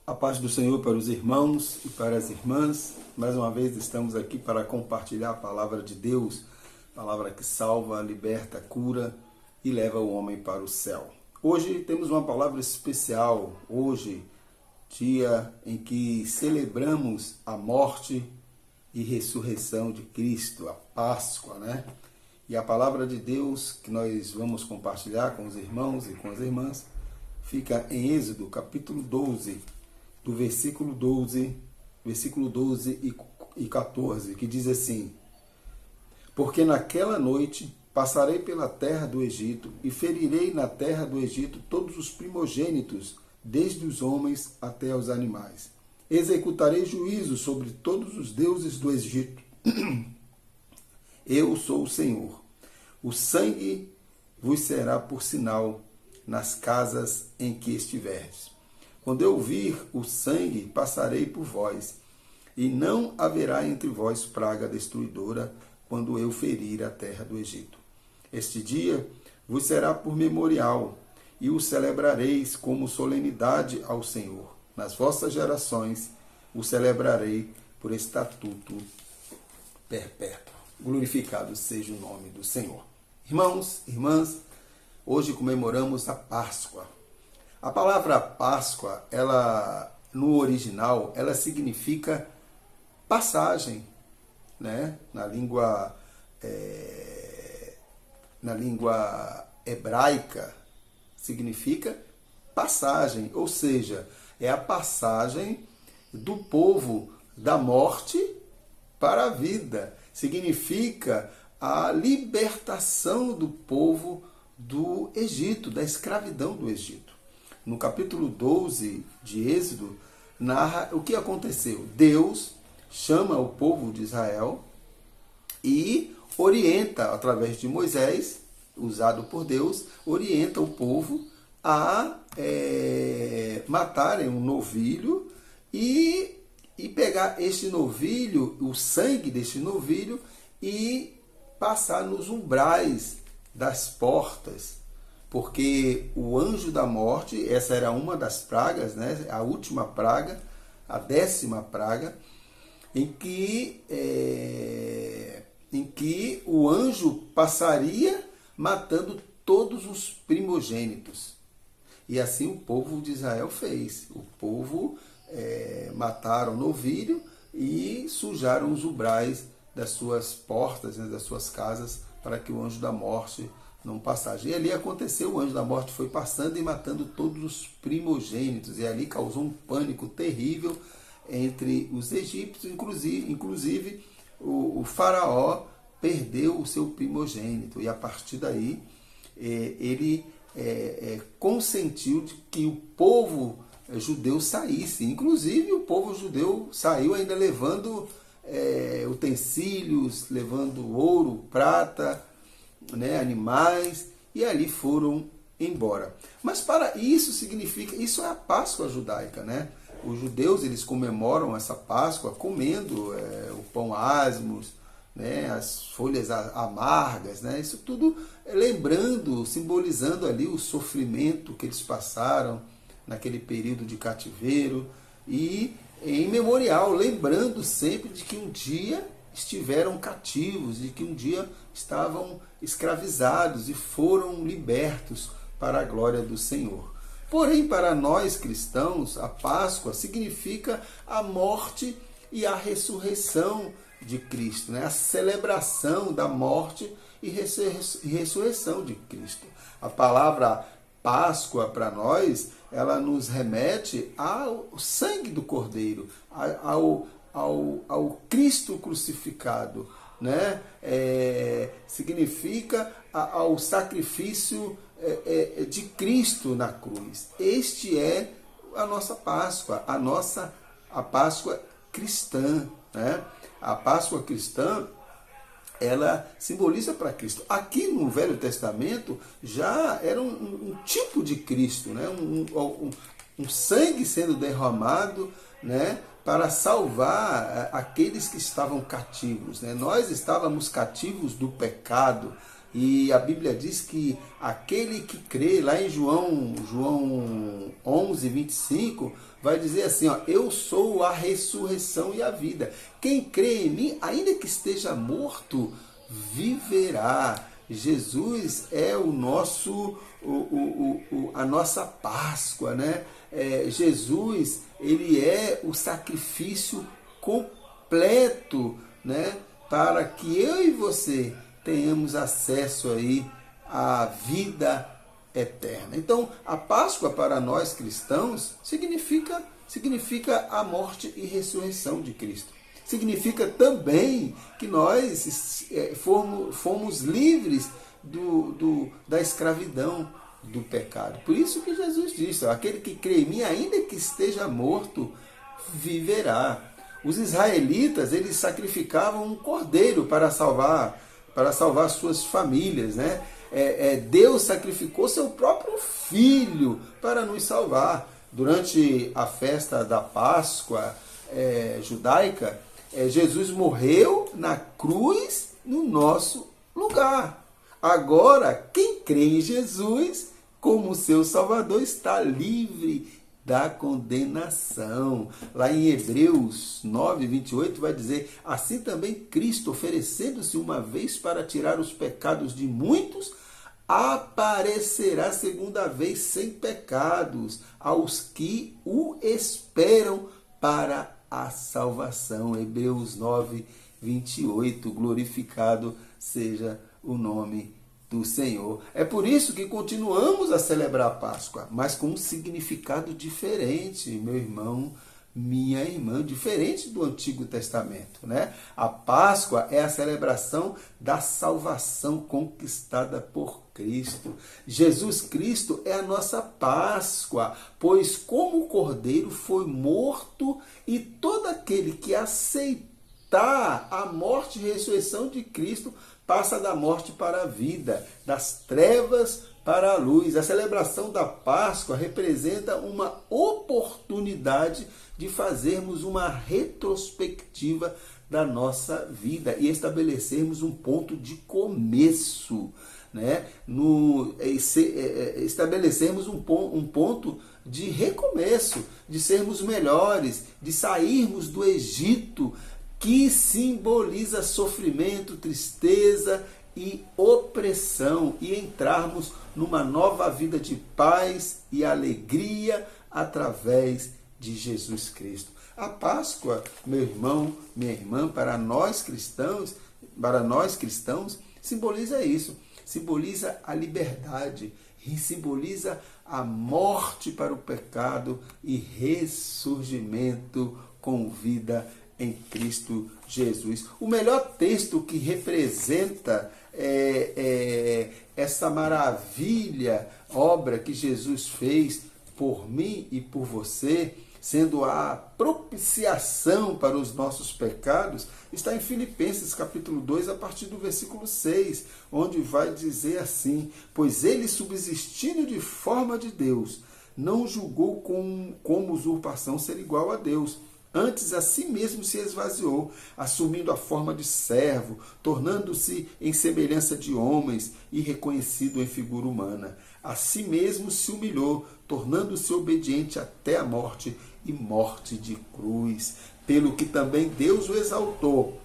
A paz do Senhor para os irmãos e para as irmãs. Mais uma vez estamos aqui para compartilhar a palavra de Deus, palavra que salva, liberta, cura e leva o homem para o céu. Hoje temos uma palavra especial. Hoje, dia em que celebramos a morte e ressurreição de Cristo, a Páscoa, né? E a palavra de Deus que nós vamos compartilhar com os irmãos e com as irmãs fica em Êxodo, capítulo 12, do versículo 12 e 14, que diz assim: Porque naquela noite passarei pela terra do Egito e ferirei na terra do Egito todos os primogênitos, desde os homens até os animais. Executarei juízo sobre todos os deuses do Egito. Eu sou o Senhor. O sangue vos será por sinal nas casas em que estiverdes. Quando eu vir o sangue, passarei por vós, e não haverá entre vós praga destruidora, quando eu ferir a terra do Egito. Este dia vos será por memorial, e o celebrareis como solenidade ao Senhor. Nas vossas gerações o celebrarei por estatuto perpétuo. Glorificado seja o nome do Senhor. Irmãos, irmãs, hoje comemoramos a Páscoa. A palavra Páscoa, ela no original, ela significa passagem, né? Na língua hebraica, significa passagem, ou seja, é a passagem do povo da morte para a vida. Significa a libertação do povo do Egito, da escravidão do Egito. No capítulo 12 de Êxodo, narra o que aconteceu. Deus chama o povo de Israel e orienta, através de Moisés, usado por Deus, orienta o povo a matarem um novilho e pegar este novilho, o sangue deste novilho, e passar nos umbrais das portas, porque o anjo da morte, essa era uma das pragas, né? A última praga, a 10ª praga, em que o anjo passaria matando todos os primogênitos. E assim o povo de Israel fez. O povo mataram o novilho e sujaram os umbrais das suas portas, né, das suas casas, para que o anjo da morte não passasse. E ali aconteceu, o anjo da morte foi passando e matando todos os primogênitos, e ali causou um pânico terrível entre os egípcios, inclusive o faraó perdeu o seu primogênito, e a partir daí ele consentiu de que o povo judeu saísse. Inclusive o povo judeu saiu ainda levando utensílios, levando ouro, prata, né, animais, e ali foram embora. Mas para isso significa, isso é a Páscoa judaica, né? Os judeus, eles comemoram essa Páscoa comendo o pão asmos, né, as folhas amargas, né? Isso tudo lembrando, simbolizando ali o sofrimento que eles passaram naquele período de cativeiro, e em memorial, lembrando sempre de que um dia estiveram cativos, de que um dia estavam escravizados e foram libertos para a glória do Senhor. Porém, para nós cristãos, a Páscoa significa a morte e a ressurreição de Cristo, né? A celebração da morte e ressurreição de Cristo. A palavra Páscoa para nós, ela nos remete ao sangue do Cordeiro, ao Cristo crucificado, né? Significa ao sacrifício de Cristo na cruz. Este é a nossa Páscoa, a Páscoa cristã, né? A Páscoa cristã, ela simboliza para Cristo. Aqui no Velho Testamento já era um tipo de Cristo, né? Um sangue sendo derramado, né, para salvar aqueles que estavam cativos, né? Nós estávamos cativos do pecado, E a Bíblia diz que aquele que crê, lá em João 11, 25, vai dizer assim, ó, eu sou a ressurreição e a vida. Quem crê em mim, ainda que esteja morto, viverá. Jesus é o nosso, a nossa Páscoa, né? Jesus, ele é o sacrifício completo, né? Para que eu e você tenhamos acesso aí à vida eterna. Então, a Páscoa para nós cristãos significa a morte e ressurreição de Cristo. Significa também que nós fomos livres da escravidão do pecado. Por isso que Jesus disse, aquele que crê em mim, ainda que esteja morto, viverá. Os israelitas, eles sacrificavam um cordeiro para salvar suas famílias, né? Deus sacrificou seu próprio filho para nos salvar. Durante a festa da Páscoa judaica, Jesus morreu na cruz no nosso lugar. Agora, quem crê em Jesus como seu Salvador está livre da condenação. Lá em Hebreus 9, 28 vai dizer, assim também Cristo, oferecendo-se uma vez para tirar os pecados de muitos, aparecerá segunda vez sem pecados aos que o esperam para a salvação. Hebreus 9, 28, glorificado seja o nome do Senhor. É por isso que continuamos a celebrar a Páscoa, mas com um significado diferente, meu irmão, minha irmã, diferente do Antigo Testamento, né? A Páscoa é a celebração da salvação conquistada por Cristo. Jesus Cristo é a nossa Páscoa, pois como o Cordeiro foi morto e todo aquele que aceitar a morte e ressurreição de Cristo passa da morte para a vida, das trevas para a luz. A celebração da Páscoa representa uma oportunidade de fazermos uma retrospectiva da nossa vida e estabelecermos um ponto de começo, né? Estabelecermos um ponto de recomeço, de sermos melhores, de sairmos do Egito, que simboliza sofrimento, tristeza e opressão, e entrarmos numa nova vida de paz e alegria através de Jesus Cristo. A Páscoa, meu irmão, minha irmã, para nós cristãos, simboliza isso, simboliza a liberdade, e simboliza a morte para o pecado e ressurgimento com vida em Cristo Jesus. O melhor texto que representa essa maravilha, obra que Jesus fez por mim e por você, sendo a propiciação para os nossos pecados, está em Filipenses capítulo 2, a partir do versículo 6, onde vai dizer assim, pois ele, subsistindo de forma de Deus, não julgou como usurpação ser igual a Deus, antes a si mesmo se esvaziou, assumindo a forma de servo, tornando-se em semelhança de homens e reconhecido em figura humana. A si mesmo se humilhou, tornando-se obediente até a morte e morte de cruz. Pelo que também Deus o exaltou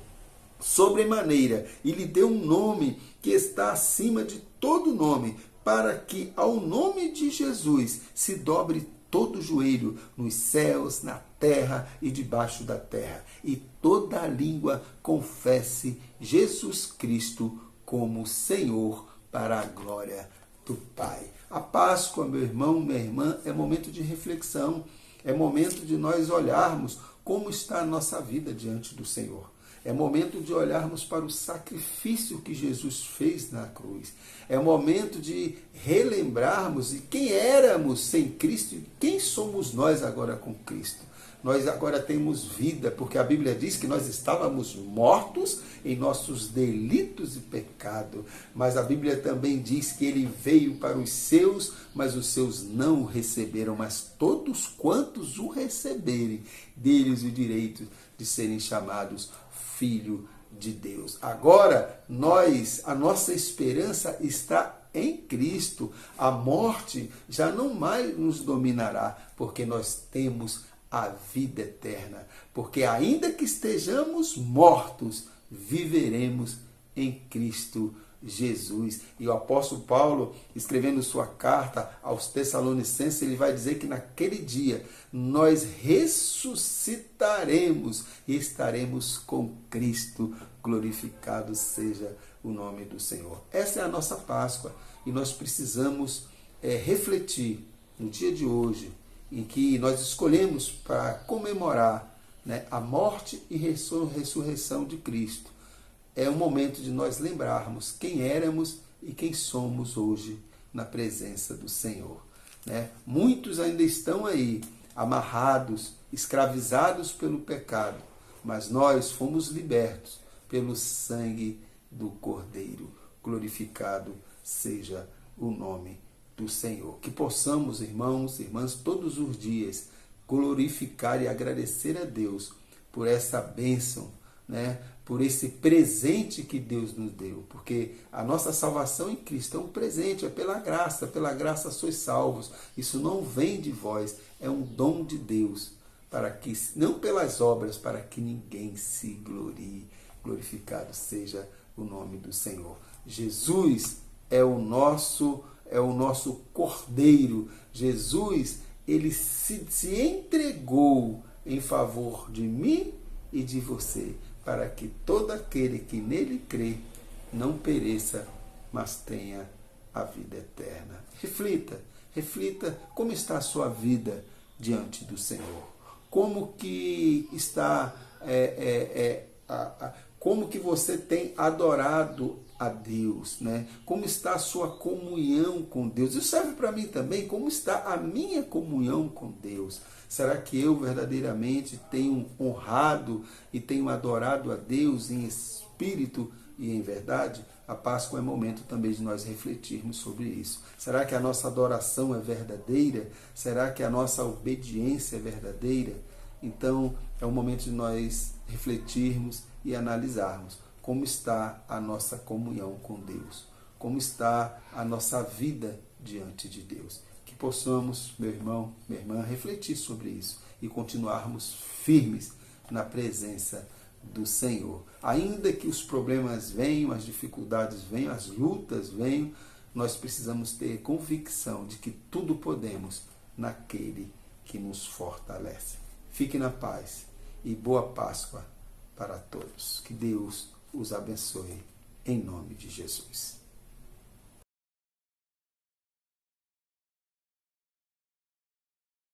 sobremaneira e lhe deu um nome que está acima de todo nome, para que ao nome de Jesus se dobre todo joelho nos céus, na terra e debaixo da terra, e toda língua confesse Jesus Cristo como Senhor, para a glória do Pai. A Páscoa, meu irmão, minha irmã, é momento de reflexão, é momento de nós olharmos como está a nossa vida diante do Senhor. É momento de olharmos para o sacrifício que Jesus fez na cruz. É momento de relembrarmos de quem éramos sem Cristo e quem somos nós agora com Cristo. Nós agora temos vida, porque a Bíblia diz que nós estávamos mortos em nossos delitos e pecado. Mas a Bíblia também diz que ele veio para os seus, mas os seus não o receberam. Mas todos quantos o receberem, deles o direito de serem chamados filho de Deus. Agora, a nossa esperança está em Cristo. A morte já não mais nos dominará, porque nós temos a vida eterna. Porque ainda que estejamos mortos, viveremos em Cristo Jesus. E o apóstolo Paulo, escrevendo sua carta aos Tessalonicenses, ele vai dizer que naquele dia nós ressuscitaremos e estaremos com Cristo. Glorificado seja o nome do Senhor. Essa é a nossa Páscoa e nós precisamos refletir no dia de hoje, em que nós escolhemos para comemorar, né, a morte e ressurreição de Cristo. É o momento de nós lembrarmos quem éramos e quem somos hoje na presença do Senhor. Né? Muitos ainda estão aí, amarrados, escravizados pelo pecado, mas nós fomos libertos pelo sangue do Cordeiro. Glorificado seja o nome do Senhor. Que possamos, irmãos e irmãs, todos os dias glorificar e agradecer a Deus por essa bênção, né? Por esse presente que Deus nos deu, porque a nossa salvação em Cristo é um presente, é pela graça sois salvos. Isso não vem de vós, é um dom de Deus, para que não pelas obras, para que ninguém se glorie. Glorificado seja o nome do Senhor. Jesus é o nosso Cordeiro. Jesus, ele se entregou em favor de mim e de você, para que todo aquele que nele crê não pereça, mas tenha a vida eterna. Reflita como está a sua vida diante do Senhor. Como que está, como que você tem adorado a Deus, né? Como está a sua comunhão com Deus? Isso serve para mim também. Como está a minha comunhão com Deus? Será que eu verdadeiramente tenho honrado e tenho adorado a Deus em espírito e em verdade? A Páscoa é momento também de nós refletirmos sobre isso. Será que a nossa adoração é verdadeira? Será que a nossa obediência é verdadeira? Então, é o momento de nós refletirmos e analisarmos como está a nossa comunhão com Deus, como está a nossa vida diante de Deus. Que possamos, meu irmão, minha irmã, refletir sobre isso e continuarmos firmes na presença do Senhor. Ainda que os problemas venham, as dificuldades venham, as lutas venham, nós precisamos ter convicção de que tudo podemos naquele que nos fortalece. Fique na paz e boa Páscoa para todos. Que Deus os abençoe em nome de Jesus.